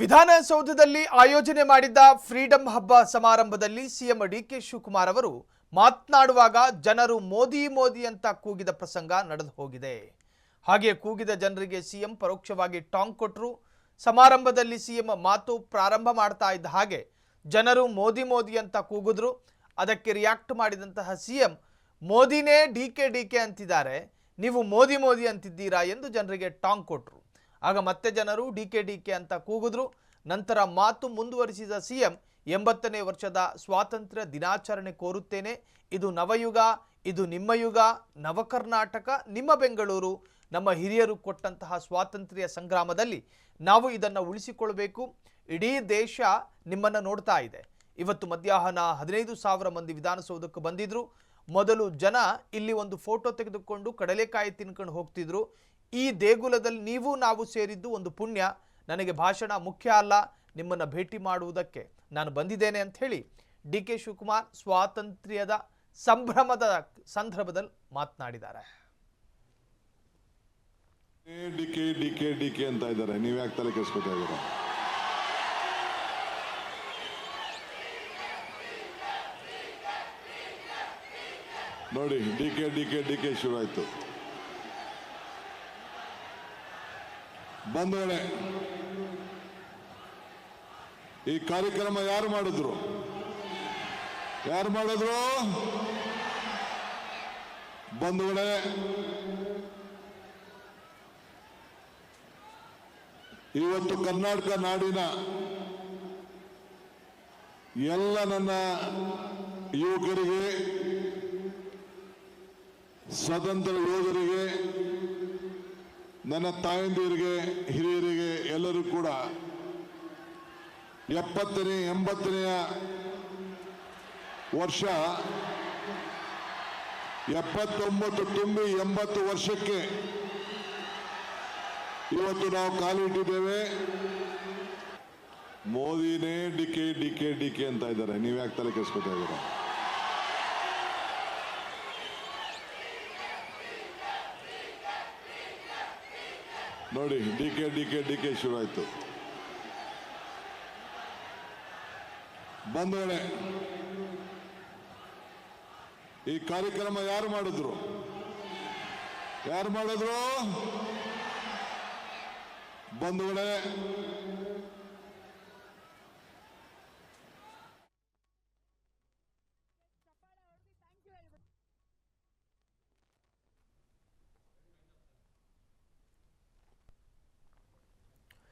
ವಿಧಾನಸೌಧದಲ್ಲಿ ಆಯೋಜನೆ ಮಾಡಿದ್ದ ಫ್ರೀಡಂ ಹಬ್ಬ ಸಮಾರಂಭದಲ್ಲಿ ಸಿಎಂ ಡಿಕೆ ಶಿವಕುಮಾರ್ ಅವರು ಮಾತನಾಡುವಾಗ ಜನರು ಮೋದಿ ಮೋದಿ ಅಂತ ಕೂಗಿದ ಪ್ರಸಂಗ ನಡೆದು ಹೋಗಿದೆ. ಹಾಗೆ ಕೂಗಿದ ಜನರಿಗೆ ಸಿಎಂ ಪರೋಕ್ಷವಾಗಿ ಟಾಂಗ್ ಕೊಟ್ಟರು. ಸಮಾರಂಭದಲ್ಲಿ ಸಿಎಂ ಮಾತು ಪ್ರಾರಂಭ ಮಾಡ್ತಾ ಇದ್ದ ಹಾಗೆ ಜನರು ಮೋದಿ ಮೋದಿ ಅಂತ ಕೂಗಿದ್ರು. ಅದಕ್ಕೆ ರಿಯಾಕ್ಟ್ ಮಾಡಿದಂತಹ ಸಿಎಂ ಮೋದಿನೇ ಡಿಕೆ ಅಂತಿದ್ದಾರೆ, ನೀವು ಮೋದಿ ಮೋದಿ ಅಂತಿದ್ದೀರಾ ಎಂದು ಜನರಿಗೆ ಟಾಂಗ್ ಕೊಟ್ಟರು. ಆಗ ಮತ್ತೆ ಜನರು ಡಿಕೆ ಅಂತ ಕೂಗಿದ್ರು. ನಂತರ ಮಾತು ಮುಂದುವರಿಸಿದ ಸಿಎಂ 80ನೇ ವರ್ಷದ ಸ್ವಾತಂತ್ರ್ಯ ದಿನಾಚರಣೆ ಕೋರುತ್ತೇನೆ. ಇದು ನವಯುಗ, ಇದು ನಿಮ್ಮ ಯುಗ, ನವಕರ್ನಾಟಕ, ನಿಮ್ಮ ಬೆಂಗಳೂರು. ನಮ್ಮ ಹಿರಿಯರು ಕೊಟ್ಟಂತಹ ಸ್ವಾತಂತ್ರ್ಯ ಸಂಗ್ರಾಮದಲ್ಲಿ ನಾವು ಇದನ್ನು ಉಳಿಸಿಕೊಳ್ಳಬೇಕು. ಇಡೀ ದೇಶ ನಿಮ್ಮನ್ನು ನೋಡ್ತಾ ಇದೆ. ಇವತ್ತು ಮಧ್ಯಾಹ್ನ 15,000 ಮಂದಿ ವಿಧಾನಸೌಧಕ್ಕೆ ಬಂದಿದ್ರು. ಮೊದಲು ಜನ ಇಲ್ಲಿ ಒಂದು ಫೋಟೋ ತೆಗೆದುಕೊಂಡು ಕಡಲೆಕಾಯಿ ತಿನ್ಕೊಂಡು ಹೋಗ್ತಿದ್ರು. ಈ ದೇಗುಲದಲ್ಲಿ ನೀವು ನಾವು ಸೇರಿದ್ದು ಒಂದು ಪುಣ್ಯ. ನನಗೆ ಭಾಷಣ ಮುಖ್ಯ ಅಲ್ಲ, ನಿಮ್ಮನ್ನು ಭೇಟಿ ಮಾಡುವುದಕ್ಕೆ ನಾನು ಬಂದಿದ್ದೇನೆ ಅಂತ ಹೇಳಿ ಡಿಕೆ ಶಿವಕುಮಾರ್ ಸ್ವಾತಂತ್ರ್ಯದ ಸಂಭ್ರಮದ ಸಂದರ್ಭದಲ್ಲಿ ಮಾತನಾಡಿದ್ದಾರೆ. ಡಿಕೆ ಅಂತ ಇದ್ದಾರೆ, ನೀವು ಯಾಕೆ ತಲೆ ಕೆಡಿಸ್ಕೊತಾ ಇದ್ದೀರಾ? ನೋಡಿ, ಡಿಕೆ ಶುರು ಆಯ್ತು. ಬಂಧುಗಳೇ, ಈ ಕಾರ್ಯಕ್ರಮ ಯಾರು ಮಾಡಿದ್ರು? ಬಂಧುಗಳೇ, ಇವತ್ತು ಕರ್ನಾಟಕ ನಾಡಿನ ಎಲ್ಲ ನನ್ನ ಯುವಕರಿಗೆ, ಸ್ವತಂತ್ರ ಯೋಧರಿಗೆ, ನನ್ನ ತಾಯಂದಿರಿಗೆ, ಹಿರಿಯರಿಗೆ ಎಲ್ಲರೂ ಕೂಡ 80ನೇ ವರ್ಷ 79 ತುಂಬಿ 80 ವರ್ಷಕ್ಕೆ ಇವತ್ತು ನಾವು ಕಾಲಿಟ್ಟಿದ್ದೇವೆ. ಮೋದಿನೇ ಡಿಕೆ ಅಂತ ಇದ್ದಾರೆ, ನೀವು ಯಾಕೆ ತಲೆ ಕೆಡಿಸ್ಕೊತಾ ಇದ್ದೀರಾ? ನೋಡಿ, ಡಿಕೆ ಶುರು ಆಯ್ತು. ಬಂಧುಗಳೇ, ಈ ಕಾರ್ಯಕ್ರಮ ಯಾರು ಮಾಡಿದ್ರು? ಬಂಧುಗಳೇ,